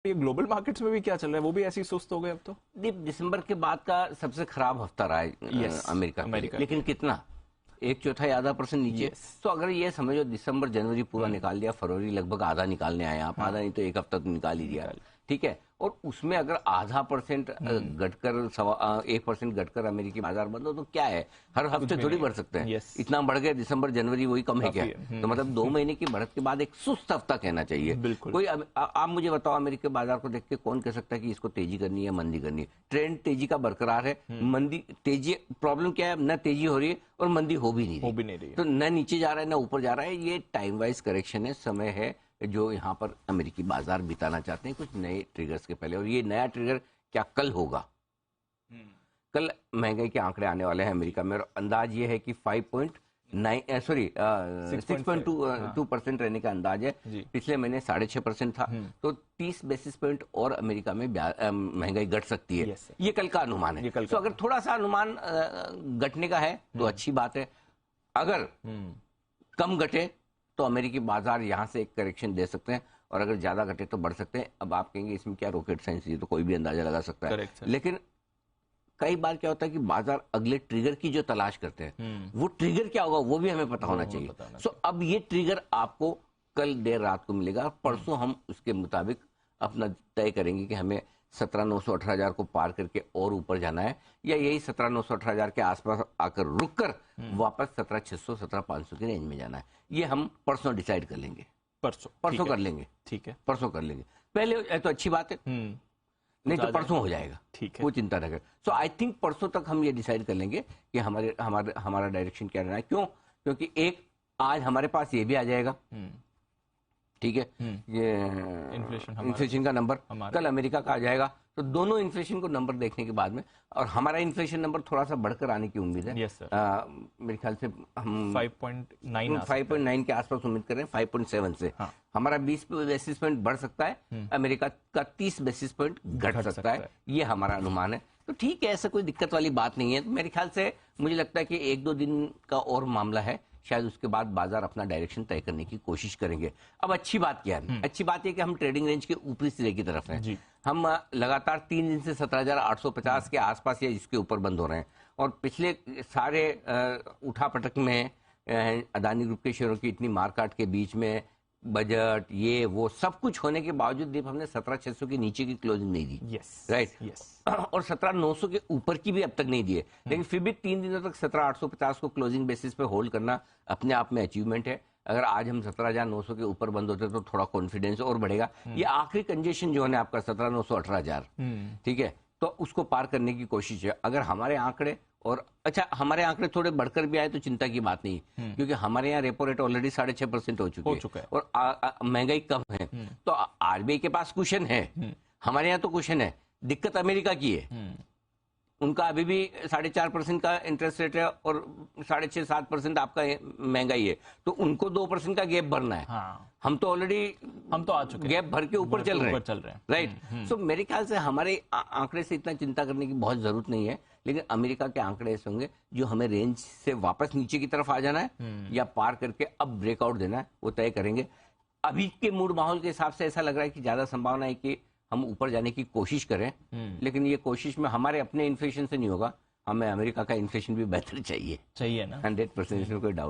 ये global markets में भी क्या चल रहा है, वो भी ऐसे ही सुस्त हो गए अब तो? दिसंबर के बाद का सबसे खराब हफ्ता रहा है अमेरिका के लिए। लेकिन कितना, 1/4 आधा % नीचे। तो अगर ये समझो दिसंबर जनवरी पूरा निकाल दिया, फरवरी लगभग आधा निकालने आए आप, आधा नहीं तो एक हफ्ता तो निकाल ही दिया, ठीक है। और उसमें अगर आधा % घटकर 1% घटकर अमेरिकी बाजार बंद हो तो क्या है, हर हफ्ते थोड़ी बढ़ सकते हैं। इतना बढ़ गया दिसंबर जनवरी, वही कम है क्या? तो मतलब 2 महीने की बढ़त के बाद एक सुस्त हफ्ता कहना चाहिए कोई। आप मुझे बताओ, अमेरिकी बाजार को देख के कौन कह सकता है कि इसको तेजी करनी है मंदी करनी है? ट्रेंड तेजी का बरकरार है, मंदी तेजी, प्रॉब्लम क्या है, न तेजी हो रही है और मंदी हो भी नहीं रही। तो न नीचे जा रहा है न ऊपर जा रहा है, ये टाइम वाइज करेक्शन है, समय है जो यहाँ पर अमेरिकी बाजार बिताना चाहते हैं कुछ नए ट्रिगर्स के पहले। और ये नया ट्रिगर क्या कल होगा? कल महंगाई के आंकड़े आने वाले हैं अमेरिका में, और अंदाज ये है कि 6.2% रहने का अंदाज है। पिछले महीने 6.5% था, तो 30 बेसिस पॉइंट और अमेरिका में महंगाई घट सकती है। ये कल का अनुमान है। तो अगर थोड़ा सा अनुमान घटने का है तो अच्छी बात है, अगर कम घटे तो अमेरिकी बाजार यहां से एक करेक्शन दे सकते हैं, और अगर ज्यादा घटे तो बढ़ सकते हैं। अब आप कहेंगे इसमें क्या रॉकेट साइंस, ये तो कोई भी अंदाजा लगा सकता है। लेकिन कई बार क्या होता है कि बाजार अगले ट्रिगर की जो तलाश करते हैं, वो ट्रिगर क्या होगा वो भी हमें पता होना चाहिए। सो अब ये ट्रिगर आपको कल देर रात को मिलेगा, परसों हम उसके मुताबिक अपना तय करेंगे कि हमें 17,900-18,000 को पार करके और ऊपर जाना है, या यही 17,900-18,000 के आसपास आकर रुककर वापस 17,600 17,500 की रेंज में जाना है। ये हम परसों डिसाइड कर लेंगे। परसों कर लेंगे, ठीक है, परसों कर लेंगे। पहले तो अच्छी बात है, नहीं तो परसों हो जाएगा, ठीक है, कोई चिंता न कर। सो आई थिंक परसों तक हम ये डिसाइड कर लेंगे कि हमारा डायरेक्शन क्या रहना है। क्यों? क्योंकि एक आज हमारे पास ये भी आ जाएगा, ठीक है, ये इन्फ्लेशन का नंबर कल अमेरिका का आ जाएगा। तो दोनों इन्फ्लेशन को नंबर देखने के बाद में, और हमारा इन्फ्लेशन नंबर थोड़ा सा बढ़कर आने की उम्मीद है। मेरे ख्याल से हम 5.9 के आसपास उम्मीद कर रहे हैं, 5.7 से। हमारा 20 बेसिस पॉइंट बढ़ सकता है, अमेरिका का 30 बेसिस पॉइंट घट सकता है, ये हमारा अनुमान है। तो ठीक है, ऐसा कोई दिक्कत वाली बात नहीं है। मेरे ख्याल से मुझे लगता है कि 1-2 दिन का और मामला है, शायद उसके बाद बाजार अपना डायरेक्शन तय करने की कोशिश करेंगे। अब अच्छी बात क्या है? अच्छी बात यह कि हम ट्रेडिंग रेंज के ऊपरी सिरे की तरफ हैं। हम लगातार 3 दिन से 17,850 के आसपास या इसके ऊपर बंद हो रहे हैं, और पिछले सारे उठापटक में अदानी ग्रुप के शेयरों की इतनी मारकाट के बीच में बजट ये वो सब कुछ होने के बावजूद दीप हमने 17,600 के नीचे की क्लोजिंग नहीं दी, राइट, और 17,900 के ऊपर की भी अब तक नहीं दी है। लेकिन फिर भी 3 दिनों तक 17,850 को क्लोजिंग बेसिस पे होल्ड करना अपने आप में अचीवमेंट है। अगर आज हम 17,900 के ऊपर बंद होते तो थोड़ा कॉन्फिडेंस और बढ़ेगा। ये आखिरी कंजेशन जो है आपका 17,900-18,000, ठीक है, तो उसको पार करने की कोशिश है। अगर हमारे आंकड़े और हमारे आंकड़े थोड़े बढ़कर भी आए तो चिंता की बात नहीं, क्योंकि हमारे यहाँ रेपो रेट ऑलरेडी 6.5% हो चुके हैं और महंगाई कम है, तो आरबीआई के पास कुशन है, हमारे यहाँ तो कुशन है। दिक्कत अमेरिका की है, उनका अभी भी 4.5% का इंटरेस्ट रेट है और 6.5-7% आपका महंगाई है, तो उनको 2% का गैप भरना है। हम तो ऑलरेडी आ चुके, गैप भर के ऊपर चल रहे हैं, राइट। सो मेरे ख्याल से हमारे आंकड़े से इतना चिंता करने की बहुत जरूरत नहीं है। लेकिन अमेरिका के आंकड़े ऐसे होंगे जो हमें रेंज से वापस नीचे की तरफ आ जाना है या पार करके अब ब्रेकआउट देना है, वो तय करेंगे। अभी के मूड माहौल के हिसाब से ऐसा लग रहा है कि ज्यादा संभावना है कि हम ऊपर जाने की कोशिश करें, लेकिन ये कोशिश में हमारे अपने इन्फ्लेशन से नहीं होगा, हमें अमेरिका का इन्फ्लेशन भी बेहतर चाहिए ना, 100% इसमें कोई डाउट